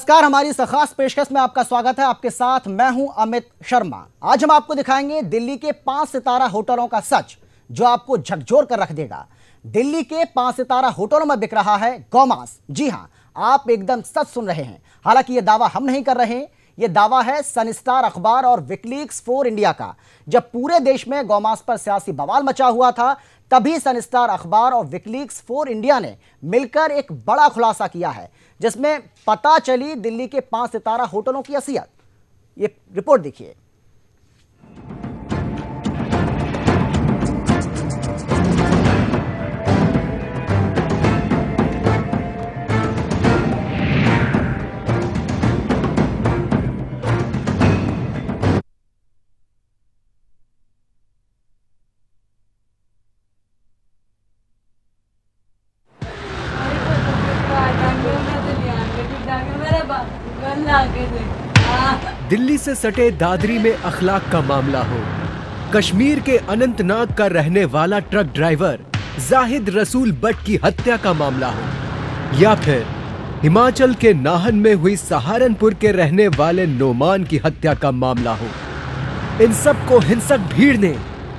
नमस्कार, हमारी इस खास पेशकश में आपका स्वागत है। आपके साथ मैं हूं अमित शर्मा। आज हम आपको दिखाएंगे दिल्ली के 5 सितारा होटलों का सच, जो आपको झकझोर कर रख देगा। दिल्ली के 5 सितारा होटलों में बिक रहा है गौमांस। जी हां, आप एकदम सच सुन रहे हैं। हालांकि यह दावा हम नहीं कर रहे हैं, यह दावा है सनस्टार अखबार और विकिलीक्स फॉर इंडिया का। जब पूरे देश में गौमांस पर सियासी बवाल मचा हुआ था, तभी सनस्टार अखबार और विकिलीक्स फॉर इंडिया ने मिलकर एक बड़ा खुलासा किया है, जिसमें पता चली दिल्ली के 5 सितारा होटलों की असलियत। ये रिपोर्ट देखिए। दिल्ली से सटे दादरी में अखलाक का मामला हो, कश्मीर के अनंतनाग का रहने वाला ट्रक ड्राइवर जाहिद रसूल बट की हत्या का मामला हो, या फिर हिमाचल के नाहन में हुई सहारनपुर के रहने वाले नोमान की हत्या का मामला हो, इन सब को हिंसक भीड़ ने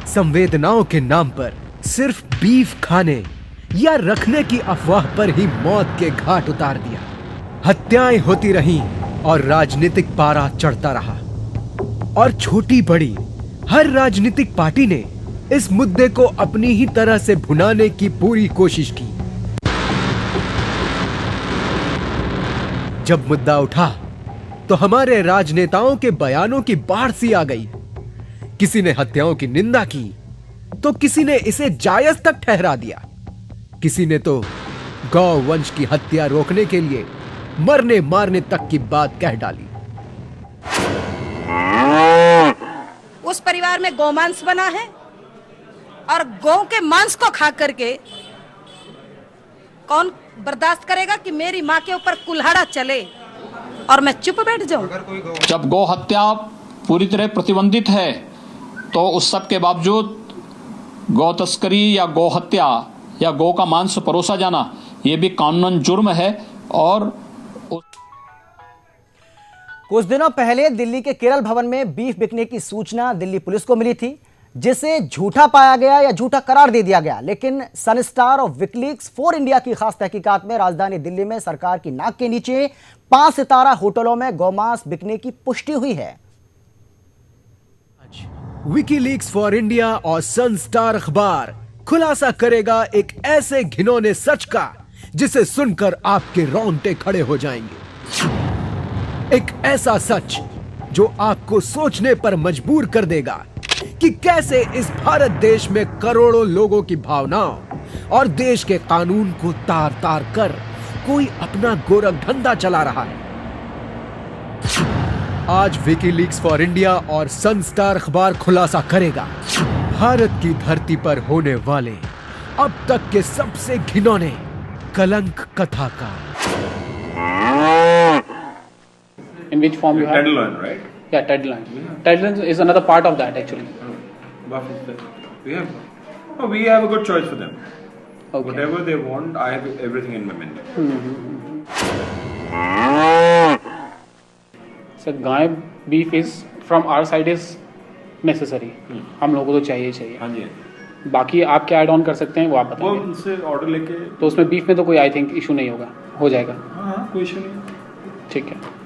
संवेदनाओं के नाम पर सिर्फ बीफ खाने या रखने की अफवाह पर ही मौत के घाट उतार दिया। हत्याएं होती रहीं और राजनीतिक पारा चढ़ता रहा, और छोटी बड़ी हर राजनीतिक पार्टी ने इस मुद्दे को अपनी ही तरह से भुनाने की पूरी कोशिश की। जब मुद्दा उठा तो हमारे राजनेताओं के बयानों की बाढ़ सी आ गई। किसी ने हत्याओं की निंदा की तो किसी ने इसे जायज तक ठहरा दिया। किसी ने तो गौ वंश की हत्या रोकने के लिए मरने मारने तक की बात कह डाली। उस परिवार में गौमांस बना है और गौ के मांस को खा करके कौन बर्दाश्त करेगा कि मेरी माँ के ऊपर कुल्हाड़ा चले और मैं चुप बैठ जाऊं। जब गौ हत्या पूरी तरह प्रतिबंधित है, तो उस सब के बावजूद गौ तस्करी या गौ हत्या या गौ का मांस परोसा जाना, यह भी कानूनन जुर्म है। और कुछ दिनों पहले दिल्ली के केरल भवन में बीफ बिकने की सूचना दिल्ली पुलिस को मिली थी, जिसे झूठा पाया गया या झूठा करार दे दिया गया। लेकिन सनस्टार और विकिलीक्स फॉर इंडिया की खास तहकीकात में राजधानी दिल्ली में सरकार की नाक के नीचे 5 सितारा होटलों में गौमांस बिकने की पुष्टि हुई है। विकिलीक्स फॉर इंडिया और सनस्टार अखबार खुलासा करेगा एक ऐसे घिनौने सच का जिसे सुनकर आपके रोंगटे खड़े हो जाएंगे। एक ऐसा सच जो आपको सोचने पर मजबूर कर देगा कि कैसे इस भारत देश में करोड़ों लोगों की भावनाओं और देश के कानून को तार तार कर कोई अपना गोरख धंधा चला रहा है। आज विकिलीक्स फॉर इंडिया और सनस्टार अखबार खुलासा करेगा भारत की धरती पर होने वाले अब तक के सबसे घिनौने कलंक कथा का। In which form you have? Tenderloin, right? Yeah, tenderloin. Tenderloin is another part of that actually. We have. Oh, we have a good choice for them. Okay. Whatever they want, I have everything in my menu. So guy beef is from our side is necessary. हम लोगों को तो चाहिए चाहिए। हाँ जी। बाकी आप क्या ऐड ऑन कर सकते हैं वो आप वो बताएंगे। उनसे ऑर्डर लेके। तो उसमें बीफ में तो कोई आई थिंक इशू नहीं होगा, हो जाएगा। हाँ, कोई इशू नहीं। ठीक है।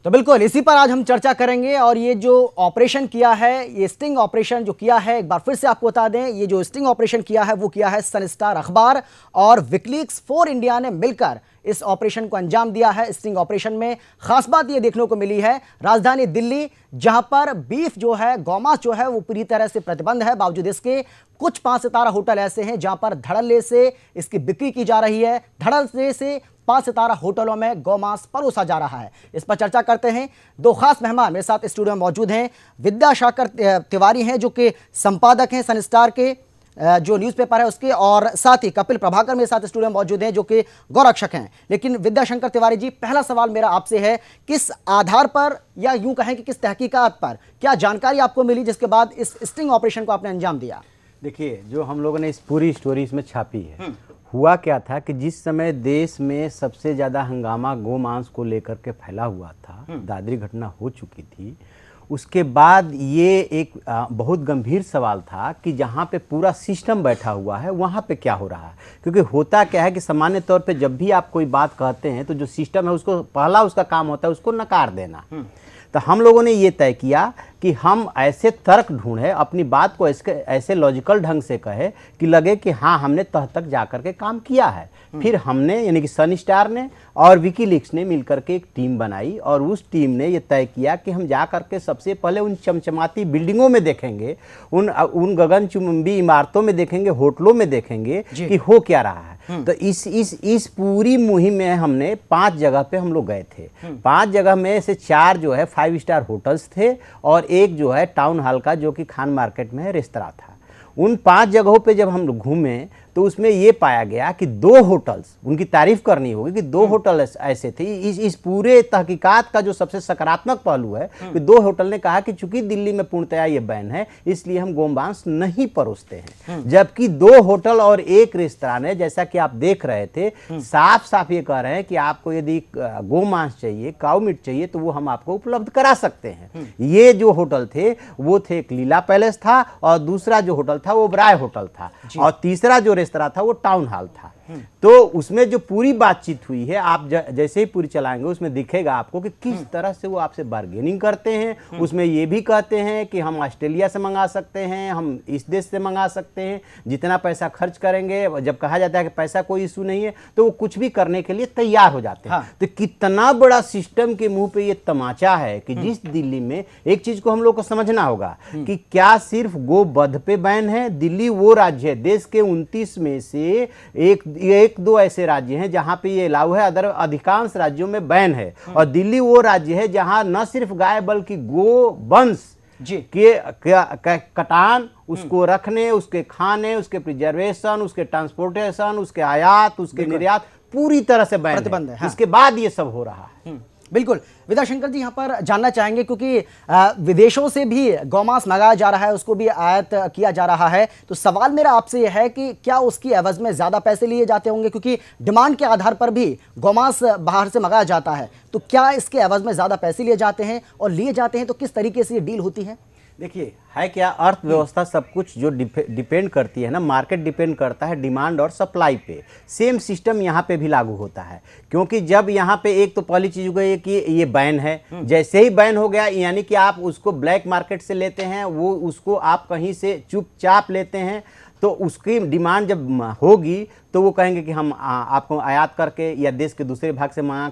तो बिल्कुल इसी पर आज हम चर्चा करेंगे। और ये जो ऑपरेशन किया है, ये स्टिंग ऑपरेशन जो किया है, एक बार फिर से आपको बता दें, ये जो स्टिंग ऑपरेशन किया है वो किया है सनस्टार अखबार और विकिलीक्स फॉर इंडिया ने मिलकर इस ऑपरेशन को अंजाम दिया है। स्टिंग ऑपरेशन में खास बात ये देखने को मिली है, राजधानी दिल्ली जहां पर बीफ जो है, गौमांस जो है वो पूरी तरह से प्रतिबंध है, बावजूद इसके कुछ 5 सितारा होटल ऐसे हैं जहां पर धड़ल्ले से इसकी बिक्री की जा रही है। धड़ल्ले से 5 सितारा होटलों में गौमांस परोसा जा रहा है। इस पर चर्चा करते हैं। 2 खास मेहमान मेरे साथ स्टूडियो में मौजूद हैं। विद्यासागर तिवारी हैं, जो कि संपादक हैं सनस्टार के जो न्यूज़पेपर है उसके, और साथ ही कपिल प्रभाकर मेरे साथ स्टूडियो में मौजूद हैं, जो कि गौरक्षक हैं। लेकिन विद्याशंकर तिवारी जी, पहला सवाल मेरा आपसे है, किस आधार पर या यूं कहें कि किस तहकीकात पर क्या जानकारी आपको मिली जिसके बाद इस स्टिंग ऑपरेशन को आपने अंजाम दिया? देखिए, जो हम लोगों ने इस पूरी स्टोरी इसमें छापी है, हुआ क्या था कि जिस समय देश में सबसे ज़्यादा हंगामा गोमांस को लेकर के फैला हुआ था, दादरी घटना हो चुकी थी, उसके बाद ये एक बहुत गंभीर सवाल था कि जहाँ पे पूरा सिस्टम बैठा हुआ है वहाँ पे क्या हो रहा है। क्योंकि होता क्या है कि सामान्य तौर पे जब भी आप कोई बात कहते हैं तो जो सिस्टम है उसको पहला उसका काम होता है उसको नकार देना। तो हम लोगों ने ये तय किया कि हम ऐसे तर्क ढूंढे, अपनी बात को ऐसे लॉजिकल ढंग से कहे कि लगे कि हाँ हमने तह तक जा कर के काम किया है। फिर हमने यानी कि सन स्टार ने और विकीलीक्स ने मिलकर के एक टीम बनाई और उस टीम ने ये तय किया कि हम जा कर के सबसे पहले उन चमचमाती बिल्डिंगों में देखेंगे, उन गगनचुंबी इमारतों में देखेंगे, होटलों में देखेंगे कि हो क्या रहा है। तो इस पूरी मुहिम में हमने 5 जगह पे हम लोग गए थे। 5 जगह में से 4 जो है 5 स्टार होटल्स थे और एक जो है टाउन हॉल का जो कि खान मार्केट में है रेस्तरां था। उन 5 जगहों पे जब हम लोग घूमे तो उसमें ये पाया गया कि 2 होटल्स, उनकी तारीफ करनी होगी कि 2 होटल ऐसे थे। इस पूरे तहकीकात का जो सबसे सकारात्मक पहलू है कि 2 होटल ने कहा कि चूंकि दिल्ली में पूर्णतया ये बैन है इसलिए हम गोमांस नहीं परोसते हैं, जबकि 2 होटल और एक रेस्तरां ने, जैसा कि आप देख रहे थे, साफ साफ ये कह रहे हैं कि आपको यदि गोमांस चाहिए, काऊ मीट चाहिए तो वो हम आपको उपलब्ध करा सकते हैं। ये जो होटल थे वो थे, एक लीला पैलेस था और दूसरा जो होटल था वो ओबराय होटल था और तीसरा जो रेस्तरां था वो टाउन हॉल था। तो उसमें जो पूरी बातचीत हुई है, आप जैसे ही पूरी चलाएंगे उसमें दिखेगा आपको कि किस तरह से वो आपसे बार्गेनिंग करते हैं। उसमें ये भी कहते हैं कि हम ऑस्ट्रेलिया से मंगा सकते हैं, हम इस देश से मंगा सकते हैं, जितना पैसा खर्च करेंगे। जब कहा जाता है कि पैसा कोई इशू नहीं है तो वो कुछ भी करने के लिए तैयार हो जाते हैं। तो कितना बड़ा सिस्टम के मुंह पे ये तमाचा है कि जिस दिल्ली में एक चीज को हम लोग को समझना होगा कि क्या सिर्फ गोवध पे बैन है। दिल्ली वो राज्य है देश के 29 में से एक दो ऐसे राज्य हैं जहां पे ये लागू है, अदर अधिकांश राज्यों में बैन है। और दिल्ली वो राज्य है जहां न सिर्फ गाय बल्कि गोवंश के कटान, उसको रखने, उसके खाने, उसके प्रिजर्वेशन, उसके ट्रांसपोर्टेशन, उसके आयात, उसके निर्यात पूरी तरह से बैन है। इसके बाद ये सब हो रहा है। बिल्कुल। विद्याशंकर जी यहाँ पर जानना चाहेंगे क्योंकि विदेशों से भी गौमांस मंगाया जा रहा है, उसको भी आयात किया जा रहा है, तो सवाल मेरा आपसे यह है कि क्या उसकी एवज में ज़्यादा पैसे लिए जाते होंगे? क्योंकि डिमांड के आधार पर भी गौमांस बाहर से मंगाया जाता है, तो क्या इसके एवज में ज़्यादा पैसे लिए जाते हैं और लिए जाते हैं तो किस तरीके से ये डील होती है? देखिए, है क्या, अर्थव्यवस्था सब कुछ जो डिपेंड करती है ना, मार्केट डिपेंड करता है डिमांड और सप्लाई पे। सेम सिस्टम यहाँ पे भी लागू होता है, क्योंकि जब यहाँ पे एक तो पहली चीज हो गई कि ये बैन है, जैसे ही बैन हो गया यानी कि आप उसको ब्लैक मार्केट से लेते हैं, वो उसको आप कहीं से चुपचाप लेते हैं, तो उसकी डिमांड जब होगी तो वो कहेंगे कि हम आपको आयात करके या देश के दूसरे भाग से मंगा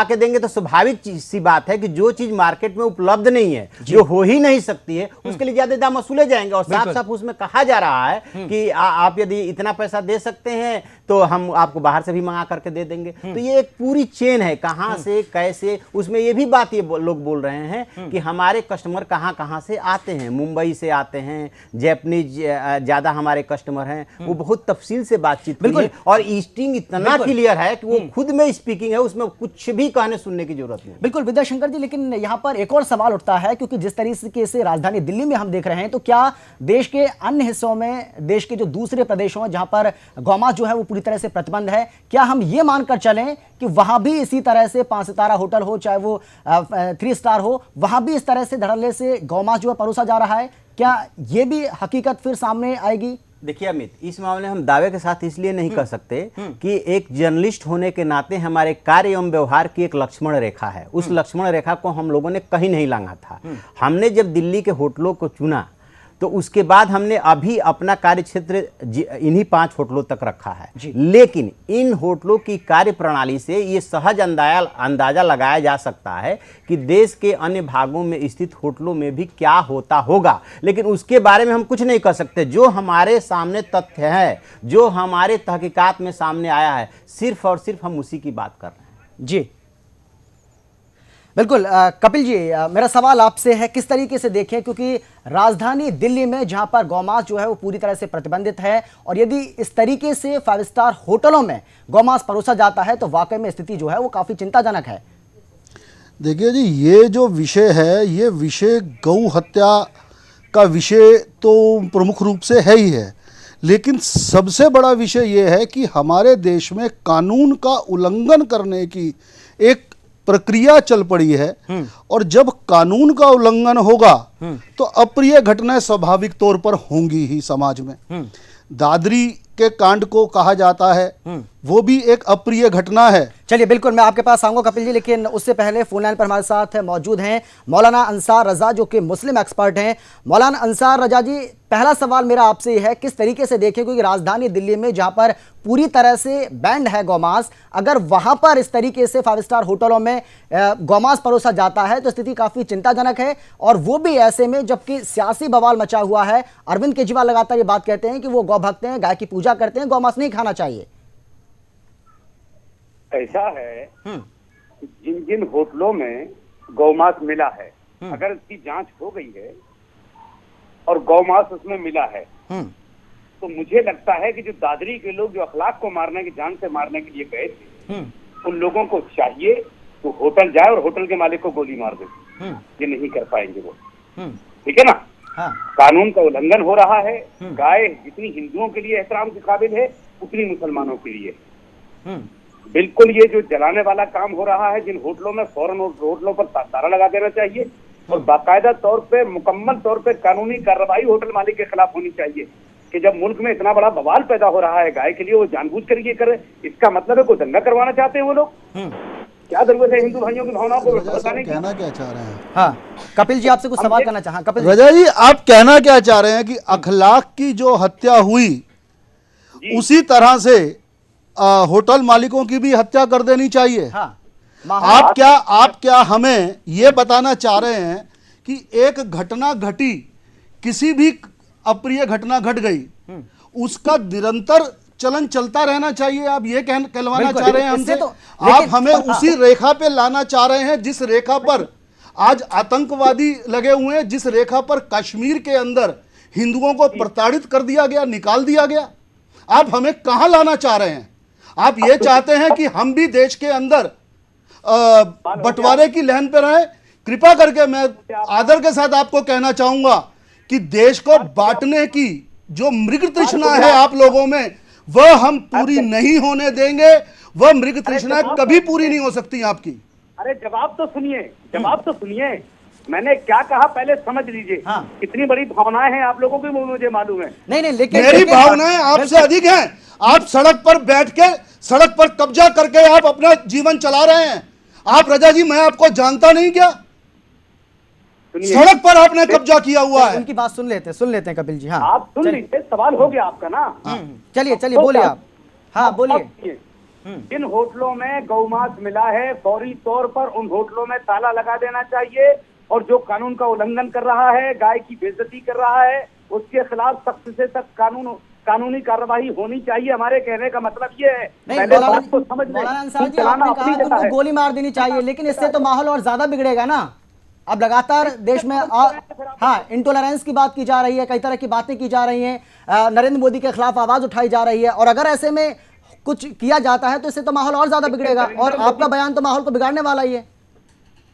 के देंगे। तो स्वाभाविक सी बात है कि जो चीज मार्केट में उपलब्ध नहीं है, जो हो ही नहीं सकती है, उसके लिए ज्यादा दाम वसूले जाएंगे। और साफ साफ उसमें कहा जा रहा है कि आप यदि इतना पैसा दे सकते हैं तो हम आपको बाहर से भी मंगा करके दे देंगे। तो ये एक पूरी चेन है, कहां से कैसे। उसमें ये भी बात ये लोग बोल रहे हैं कि हमारे कस्टमर कहां से आते हैं, मुंबई से आते हैं, जैपनीज ज्यादा हमारे कस्टमर हैं, वो बहुत तफसील से बिल्कुल। और ईस्टिंग इतना क्लियर है कि वो खुद में स्पीकिंग है, उसमें कुछ भी कहने सुनने की जरूरत नहीं। बिल्कुल विद्याशंकर जी, लेकिन यहाँ पर एक और सवाल उठता है, क्योंकि जिस तरीके से राजधानी दिल्ली में हम देख रहे हैं, तो क्या देश के अन्य हिस्सों में, देश के जो दूसरे प्रदेशों जहां पर गौमांस जो है वो पूरी तरह से प्रतिबंध है, क्या हम ये मानकर चलें कि वहां भी इसी तरह से 5 सितारा होटल हो चाहे वो 3 स्टार हो, वहां भी इस तरह से धड़ल्ले से गौमांस जो है परोसा जा रहा है? क्या ये भी हकीकत फिर सामने आएगी? देखिए अमित, इस मामले हम दावे के साथ इसलिए नहीं कर सकते कि एक जर्नलिस्ट होने के नाते हमारे कार्य एवं व्यवहार की एक लक्ष्मण रेखा है। उस लक्ष्मण रेखा को हम लोगों ने कहीं नहीं लांघा था। हमने जब दिल्ली के होटलों को चुना तो उसके बाद हमने अभी अपना कार्य क्षेत्र इन्हीं 5 होटलों तक रखा है। लेकिन इन होटलों की कार्य प्रणाली से ये सहज अंदाजा लगाया जा सकता है कि देश के अन्य भागों में स्थित होटलों में भी क्या होता होगा, लेकिन उसके बारे में हम कुछ नहीं कर सकते। जो हमारे सामने तथ्य है, जो हमारे तहकीकात में सामने आया है, सिर्फ और सिर्फ हम उसी की बात कर रहे हैं। जी बिल्कुल। कपिल जी, मेरा सवाल आपसे है, किस तरीके से देखें, क्योंकि राजधानी दिल्ली में जहां पर गौमांस जो है वो पूरी तरह से प्रतिबंधित है, और यदि इस तरीके से 5 स्टार होटलों में गौमांस परोसा जाता है तो वाकई में स्थिति जो है वो काफी चिंताजनक है। देखिए जी, ये जो विषय है, ये विषय गौ हत्या का विषय तो प्रमुख रूप से है ही है, लेकिन सबसे बड़ा विषय यह है कि हमारे देश में कानून का उल्लंघन करने की एक प्रक्रिया चल पड़ी है, और जब कानून का उल्लंघन होगा तो अप्रिय घटनाएं स्वाभाविक तौर पर होंगी ही समाज में। दादरी के कांड को कहा जाता है, वो भी एक अप्रिय घटना है। चलिए बिल्कुल, मैं आपके पास आऊंगा कपिल जी, लेकिन उससे पहले फोन लाइन पर हमारे साथ मौजूद हैं मौलाना अंसार रजा, जो कि मुस्लिम एक्सपर्ट हैं। मौलाना अंसार रजा जी, पहला सवाल मेरा आपसे यह है, किस तरीके से देखें, क्योंकि राजधानी दिल्ली में जहां पर पूरी तरह से बैंड है गौमांस, अगर वहां पर इस तरीके से 5 स्टार होटलों में गौमांस परोसा जाता है तो स्थिति काफी चिंताजनक है, और वो भी ऐसे में जबकि सियासी बवाल मचा हुआ है। अरविंद केजरीवाल लगातार ये बात कहते हैं कि वो गौ भक्त हैं, गाय की पूजा करते हैं, गौमांस नहीं खाना चाहिए। ऐसा है, जिन जिन होटलों में गौमांस मिला है, अगर इसकी जांच हो गई है और गौमांस उसमें मिला है, तो मुझे लगता है कि जो दादरी के लोग जो अखलाक को मारने की, जान से मारने के लिए गए थे, उन लोगों को चाहिए तो होटल जाए और होटल के मालिक को गोली मार दे। ये नहीं कर पाएंगे वो, ठीक है ना। हाँ। कानून का उल्लंघन हो रहा है। गाय जितनी हिंदुओं के लिए एहतराम के काबिल है, उतनी मुसलमानों के लिए। बिल्कुल ये जो जलाने वाला काम हो रहा है, जिन होटलों में फौरन होटलों पर ताला लगा देना चाहिए, और बाकायदा तौर पे, मुकम्मल तौर पे कानूनी कार्रवाई होटल मालिक के खिलाफ होनी चाहिए कि जब मुल्क में इतना बड़ा बवाल पैदा हो रहा है गाय के लिए, वो जानबूझकर ये करे। इसका मतलब है कोई दंगा करवाना चाहते हैं वो लोग। क्या जरूरत है हिंदू भाइयों की भावनाओं को बताने की? कहना क्या चाह रहे हैं? हाँ, कपिल जी आपसे कुछ सवाल करना चाहें। कपिल रजा जी, आप कहना क्या चाह रहे हैं कि अखलाक की जो हत्या हुई, उसी तरह से होटल मालिकों की भी हत्या कर देनी चाहिए? हाँ। आप क्या हमें यह बताना चाह रहे हैं कि एक घटना घटी, किसी भी अप्रिय घटना घट गई, उसका निरंतर चलन चलता रहना चाहिए? आप ये कहलवाना चाह रहे हैं हमसे? आप हमें उसी रेखा पे लाना चाह रहे हैं जिस रेखा पर आज आतंकवादी लगे हुए हैं, जिस रेखा पर कश्मीर के अंदर हिंदुओं को प्रताड़ित कर दिया गया, निकाल दिया गया। आप हमें कहां लाना चाह रहे हैं? आप ये चाहते हैं कि हम भी देश के अंदर बंटवारे की लहन पर रहें? कृपा करके मैं आदर के साथ आपको कहना चाहूंगा कि देश को बांटने की जो मृग तृष्णा है आप लोगों में, वह हम पूरी नहीं होने देंगे। वह मृग तृष्णा कभी पूरी नहीं हो सकती आपकी। अरे जवाब तो सुनिए, जवाब तो सुनिए। मैंने क्या कहा पहले समझ लीजिए। हाँ। कितनी बड़ी भावनाएं हैं आप लोगों की, वो मुझे मालूम है। नहीं, लेकिन मेरी भावनाएं आपसे अधिक हैं। आप सड़क पर बैठ के, सड़क पर कब्जा करके आप अपना जीवन चला रहे हैं। आप रजा जी, मैं आपको जानता नहीं क्या? सड़क पर आपने कब्जा किया हुआ है। उनकी बात सुन लेते हैं कपिल जी। हाँ, आप सुन लीजिए, सवाल हो गया आपका ना। चलिए बोलिए आप। हाँ बोलिए। जिन होटलों में गौमांस मिला है, फौरी तौर पर उन होटलों में ताला लगा देना चाहिए, और जो कानून का उल्लंघन कर रहा है, गाय की बेइज्जती कर रहा है, उसके खिलाफ सख्त से सख्त कानूनी कार्रवाई होनी चाहिए। हमारे कहने का मतलब ये है, पहले बात को समझ लें। मौलाना अंसार जी, आपने कहा कि उनको गोली मार देनी चाहिए, लेकिन इससे तो माहौल और ज्यादा बिगड़ेगा ना। अब लगातार देश में हाँ, इंटॉलरेंस की बात की जा रही है, कई तरह की बातें की जा रही हैं, नरेंद्र मोदी के खिलाफ आवाज उठाई जा रही है, और अगर ऐसे में कुछ किया जाता है तो इससे तो माहौल और ज्यादा बिगड़ेगा, और आपका बयान तो माहौल को बिगाड़ने वाला ही है।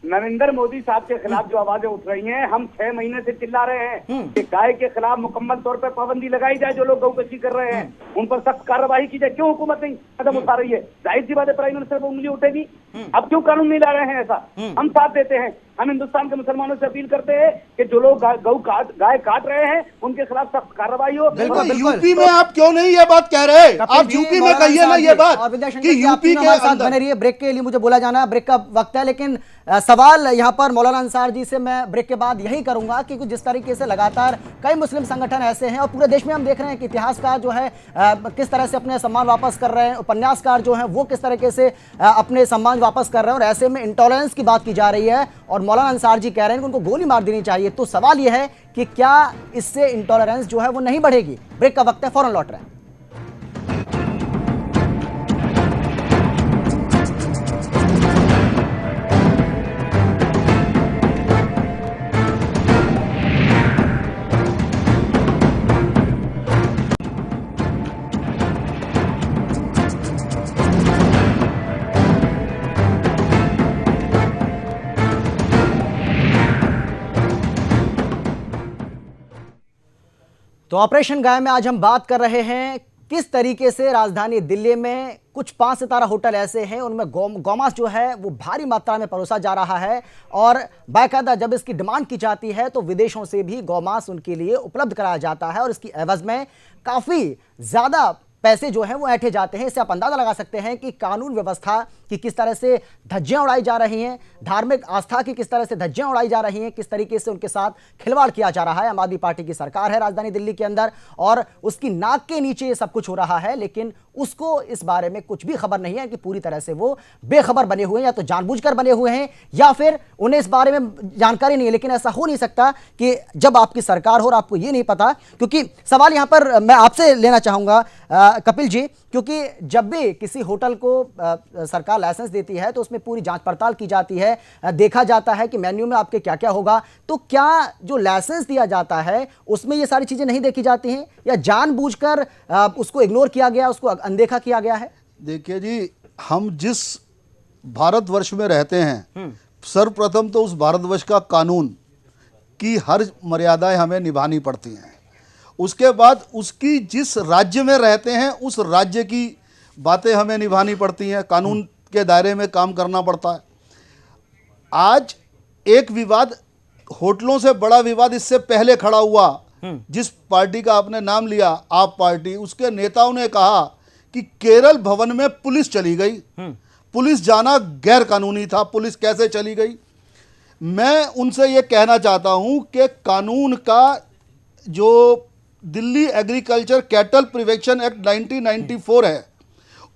नरेंद्र मोदी साहब के खिलाफ जो आवाजें उठ रही हैं, हम 6 महीने से चिल्ला रहे हैं कि गाय के खिलाफ मुकम्मल तौर पर पाबंदी लगाई जाए। जो लोग गौकशी कर रहे हैं उन पर सख्त कार्रवाई की जाए। क्यों हुकूमत नहीं कदम उठा रही है? जाहिर सी बात है, प्राइम मिनिस्टर पर उंगली उठेगी। अब क्यों कानून नहीं ला रहे हैं? ऐसा हम साथ देते हैं। हम हिंदुस्तान के मुसलमानों से अपील करते हैं कि जो लोग गाय काट रहे हैं उनके खिलाफ सख्त कार्रवाई हो। यूपी में आप क्यों नहीं ये बात कह रहे? आप यूपी में कहिए ना ये बात कि यूपी के अंदर। बने रहिए, ब्रेक के लिए मुझे बोला जाना है, ब्रेक का वक्त है, लेकिन सवाल यहाँ पर मौलाना अंसार जी से मैं ब्रेक के बाद यही करूंगा कि जिस तरीके से लगातार कई मुस्लिम संगठन ऐसे हैं, और पूरे देश में हम देख रहे हैं कि इतिहासकार जो है किस तरह से अपने सम्मान वापस कर रहे हैं, उपन्यासकार जो हैं वो किस तरीके से अपने सम्मान वापस कर रहे हैं, और ऐसे में इंटॉलरेंस की बात की जा रही है, और मौलाना अंसार जी कह रहे हैं कि उनको गोली मार देनी चाहिए। तो सवाल यह है कि क्या इससे इंटॉलरेंस जो है वो नहीं बढ़ेगी? ब्रेक का वक्त है, फौरन लौट रहे हैं। तो ऑपरेशन गाय में आज हम बात कर रहे हैं किस तरीके से राजधानी दिल्ली में कुछ 5 सितारा होटल ऐसे हैं उनमें गौमांस जो है वो भारी मात्रा में परोसा जा रहा है और बाकायदा जब इसकी डिमांड की जाती है तो विदेशों से भी गौमांस उनके लिए उपलब्ध कराया जाता है और इसकी एवज में काफी ज्यादा पैसे जो हैं वो ऐंठे जाते हैं। इससे आप अंदाजा लगा सकते हैं कि कानून व्यवस्था की किस तरह से धज्जियां उड़ाई जा रही हैं, धार्मिक आस्था की किस तरह से धज्जियां उड़ाई जा रही हैं, किस तरीके से उनके साथ खिलवाड़ किया जा रहा है। आम आदमी पार्टी की सरकार है राजधानी दिल्ली के अंदर और उसकी नाक के नीचे ये सब कुछ हो रहा है, लेकिन उसको इस बारे में कुछ भी खबर नहीं है कि पूरी तरह से वो बेखबर बने हुए हैं या तो जानबूझकर बने हुए हैं या फिर उन्हें इस बारे में जानकारी नहीं है। लेकिन ऐसा हो नहीं सकता कि जब आपकी सरकार हो और आपको ये नहीं पता, क्योंकि सवाल यहां पर मैं आपसे लेना चाहूंगा कपिल जी, क्योंकि जब भी किसी होटल को सरकार लाइसेंस देती है तो उसमें पूरी जांच पड़ताल की जाती है, देखा जाता है कि मेन्यू में आपके क्या क्या होगा। तो क्या जो लाइसेंस दिया जाता है उसमें ये सारी चीजें नहीं देखी जाती हैं या जानबूझकर उसको इग्नोर किया गया, उसको अनदेखा किया गया है? देखिए जी, हम जिस भारतवर्ष में रहते हैं, सर्वप्रथम तो उस भारतवर्ष का कानून की हर मर्यादाएं हमें निभानी पड़ती हैं। उसके बाद उसकी जिस राज्य में रहते हैं उस राज्य की बातें हमें निभानी पड़ती हैं, कानून के दायरे में काम करना पड़ता है। आज एक विवाद, होटलों से बड़ा विवाद इससे पहले खड़ा हुआ। जिस पार्टी का आपने नाम लिया, आप पार्टी, उसके नेताओं ने कहा कि केरल भवन में पुलिस चली गई। पुलिस जाना गैर कानूनी था, पुलिस कैसे चली गई? मैं उनसे ये कहना चाहता हूं कि कानून का जो Delhi agriculture cattle prevention act 1994 है,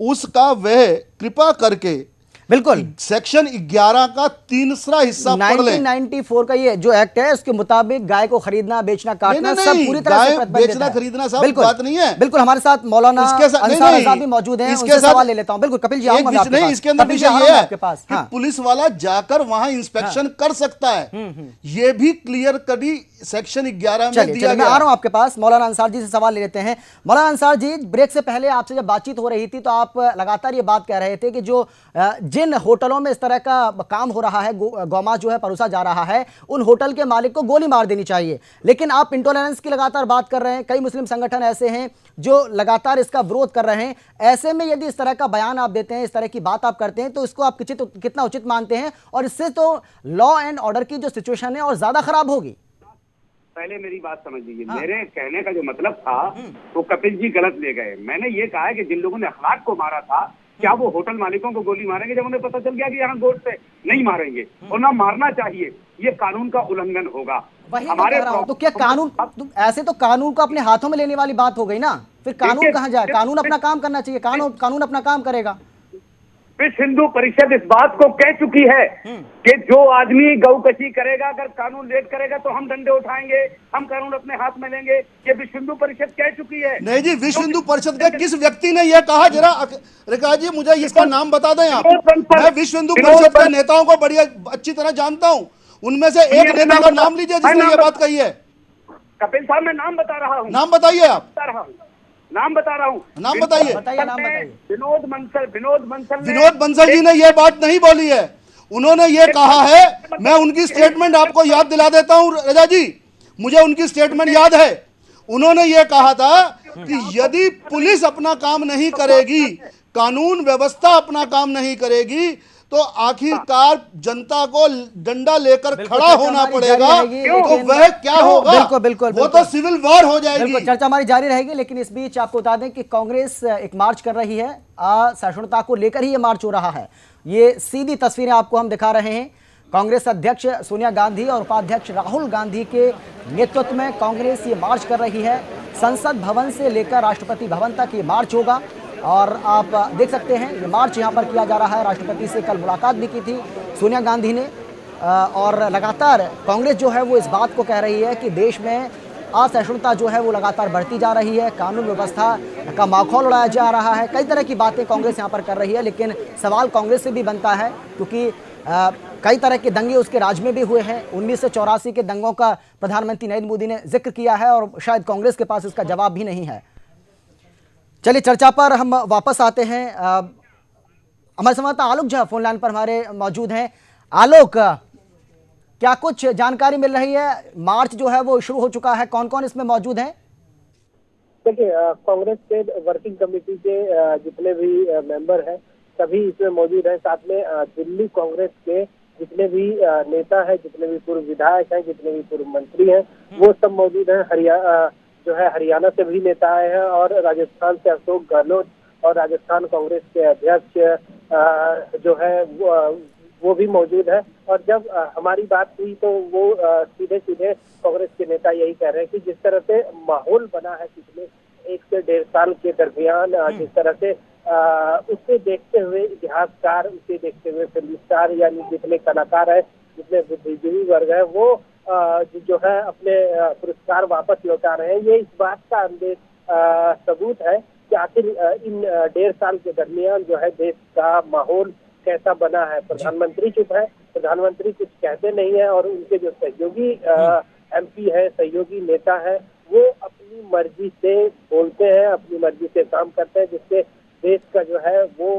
उसका वह कृपा करके बिल्कुल सेक्शन 11 का तीसरा हिस्सा पढ़ लें। 1994 का ये जो एक्ट है उसके मुताबिक गाय को खरीदना, बेचना, काटना सब पूरी तरह से प्रतिबंधित है। बेचना खरीदना सब बात नहीं है। बिल्कुल, हमारे साथ मौलाना अंसार आजाद भी मौजूद हैं, उनसे सवाल ले लेता हूं। बिल्कुल कपिल जी, आऊंगा मैं आपके पास। इसके अंदर विषय ये है कि पुलिस वाला जाकर वहां इंस्पेक्शन कर सकता है, ये भी क्लियर कटी सेक्शन 11 में दिया गया। मैं आ रहा हूं आपके पास, मौलाना अंसार जी से सवाल ले लेते हैं। मौलाना अंसार जी, ब्रेक से पहले आपसे जब बातचीत हो रही थी तो आप लगातार ये बात कह रहे थे कि जो जिन होटलों में इस तरह का काम हो रहा है, गौमांस जो है परोसा जा रहा है, उन होटल के मालिक को गोली मार देनी चाहिए। लेकिन आप इंटॉलरेंस की लगातार बात कर रहे हैं, कई मुस्लिम संगठन ऐसे हैं जो लगातार इसका विरोध कर रहे हैं। ऐसे में यदि इस तरह का बयान आप देते हैं, इस तरह की बात आप करते हैं, तो इसको आप कितना उचित मानते हैं? और इससे तो लॉ एंड ऑर्डर की जो सिचुएशन है और ज्यादा खराब होगी। पहले मेरी बात समझ लीजिए। मेरे कहने का जो मतलब था तो कपिल जी गलत ले गए। मैंने ये कहा है कि जिन लोगों ने अखलाक को मारा था, क्या वो होटल मालिकों को गोली मारेंगे जब उन्हें पता चल गया कि यहाँ गोट से नहीं मारेंगे? और ना मारना चाहिए, ये कानून का उल्लंघन होगा। हमारे तो क्या कानून, ऐसे तो कानून को अपने हाथों में लेने वाली बात हो गई ना। फिर कानून कहाँ जाए? कानून अपना काम करना चाहिए, कानून अपना काम करेगा। विश्व हिंदू परिषद इस बात को कह चुकी है कि जो आदमी गौकशी करेगा, अगर कानून लेट करेगा तो हम डंडे उठाएंगे, हम कानून अपने हाथ में लेंगे। ये विश्व हिंदू परिषद कह चुकी है। नहीं जी, विश्व हिंदू परिषद के किस व्यक्ति ने यह कहा? जरा रिका जी मुझे इसका नाम बता दें आप। मैं विश्व हिंदू परिषद के नेताओं को बढ़िया अच्छी तरह जानता हूँ, उनमें से एक नेता का नाम लीजिए जिसने ये बात कही है। कपिल साहब, मैं नाम बता रहा हूँ। नाम बताइए आप। नाम बता रहा हूँ। नाम बताइए। विनोद बंसल जी ने यह बात नहीं बोली है, उन्होंने ये कहा है। मैं उनकी स्टेटमेंट आपको याद दिला देता हूं रजा जी, मुझे उनकी स्टेटमेंट याद है। उन्होंने ये कहा था कि यदि पुलिस अपना काम नहीं करेगी, कानून व्यवस्था अपना काम नहीं करेगी, तो आखिरकार जनता को डंडा लेकर खड़ा होना पड़ेगा। तो वह क्या होगा? बिल्कुल, वो तो सिविल वॉर हो जाएगी। चर्चा हमारी जारी रहेगी, लेकिन इस बीच आपको बता दें कि कांग्रेस एक मार्च कर रही है, असहिष्णुता को लेकर ही ये मार्च हो रहा है। ये सीधी तस्वीरें आपको हम दिखा रहे हैं। कांग्रेस अध्यक्ष सोनिया गांधी और उपाध्यक्ष राहुल गांधी के नेतृत्व में कांग्रेस ये मार्च कर रही है। संसद भवन से लेकर राष्ट्रपति भवन तक ये मार्च होगा और आप देख सकते हैं ये मार्च यहाँ पर किया जा रहा है। राष्ट्रपति से कल मुलाकात भी की थी सोनिया गांधी ने और लगातार कांग्रेस जो है वो इस बात को कह रही है कि देश में असहिष्णुता जो है वो लगातार बढ़ती जा रही है, कानून व्यवस्था का माहौल उड़ाया जा रहा है। कई तरह की बातें कांग्रेस यहाँ पर कर रही है, लेकिन सवाल कांग्रेस से भी बनता है क्योंकि कई तरह के दंगे उसके राज में भी हुए हैं। 1984 के दंगों का प्रधानमंत्री नरेंद्र मोदी ने जिक्र किया है और शायद कांग्रेस के पास इसका जवाब भी नहीं है। चलिए चर्चा पर हम वापस आते हैं। हमारे संवाददाता आलोक झा फोन लाइन पर हमारे मौजूद हैं। आलोक, क्या कुछ जानकारी मिल रही है? मार्च जो है वो शुरू हो चुका है, कौन कौन इसमें मौजूद है? देखिए, कांग्रेस के वर्किंग कमेटी के जितने भी मेंबर हैं सभी इसमें मौजूद हैं। साथ में दिल्ली कांग्रेस के जितने भी नेता हैं, जितने भी पूर्व विधायक हैं, जितने भी पूर्व मंत्री हैं, वो सब मौजूद हैं। हरियाणा से भी नेता आए हैं और राजस्थान से अशोक गहलोत और राजस्थान कांग्रेस के अध्यक्ष जो है वो भी मौजूद है। और जब हमारी बात हुई तो वो सीधे सीधे कांग्रेस के नेता यही कह रहे हैं कि जिस तरह से माहौल बना है पिछले 1 से 1.5 साल के दरमियान, जिस तरह से उसे देखते हुए इतिहासकार, उसे देखते हुए फिल्म स्टार यानी जितने कलाकार हैं, जितने बुद्धिजीवी वर्ग है, वो जो है अपने पुरस्कार वापस लौटा रहे हैं। ये इस बात का सबूत है कि आखिर इन 1.5 साल के दरमियान जो है देश का माहौल कैसा बना है। प्रधानमंत्री चुप है, प्रधानमंत्री कुछ कहते नहीं है और उनके जो सहयोगी MP है, सहयोगी नेता है, वो अपनी मर्जी से बोलते हैं, अपनी मर्जी से काम करते हैं, जिससे देश का जो है वो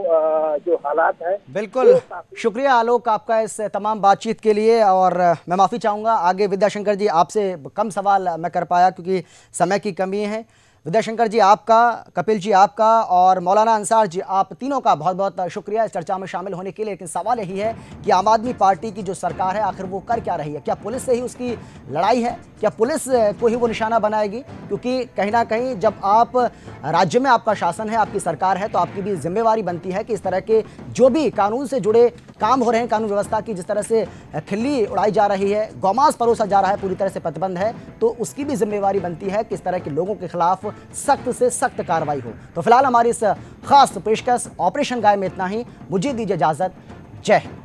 जो हालात है। बिल्कुल, शुक्रिया आलोक आपका इस तमाम बातचीत के लिए। और मैं माफ़ी चाहूँगा, आगे विद्याशंकर जी आपसे कम सवाल मैं कर पाया क्योंकि समय की कमी है। विद्याशंकर जी आपका, कपिल जी आपका और मौलाना अंसार जी, आप तीनों का बहुत बहुत शुक्रिया इस चर्चा में शामिल होने के लिए। लेकिन सवाल यही है कि आम आदमी पार्टी की जो सरकार है आखिर वो कर क्या रही है? क्या पुलिस से ही उसकी लड़ाई है? क्या पुलिस को ही वो निशाना बनाएगी? क्योंकि कहीं ना कहीं जब आप राज्य में आपका शासन है, आपकी सरकार है, तो आपकी भी जिम्मेवारी बनती है कि इस तरह के जो भी कानून से जुड़े काम हो रहे हैं, कानून व्यवस्था की जिस तरह से खिल्ली उड़ाई जा रही है, गौमांस परोसा जा रहा है, पूरी तरह से प्रतिबंध है, तो उसकी भी जिम्मेवारी बनती है कि इस तरह के लोगों के खिलाफ सख्त से सख्त कार्रवाई हो। तो फिलहाल हमारी इस खास पेशकश ऑपरेशन गाय में इतना ही। मुझे दीजिए इजाजत। जय हिंद।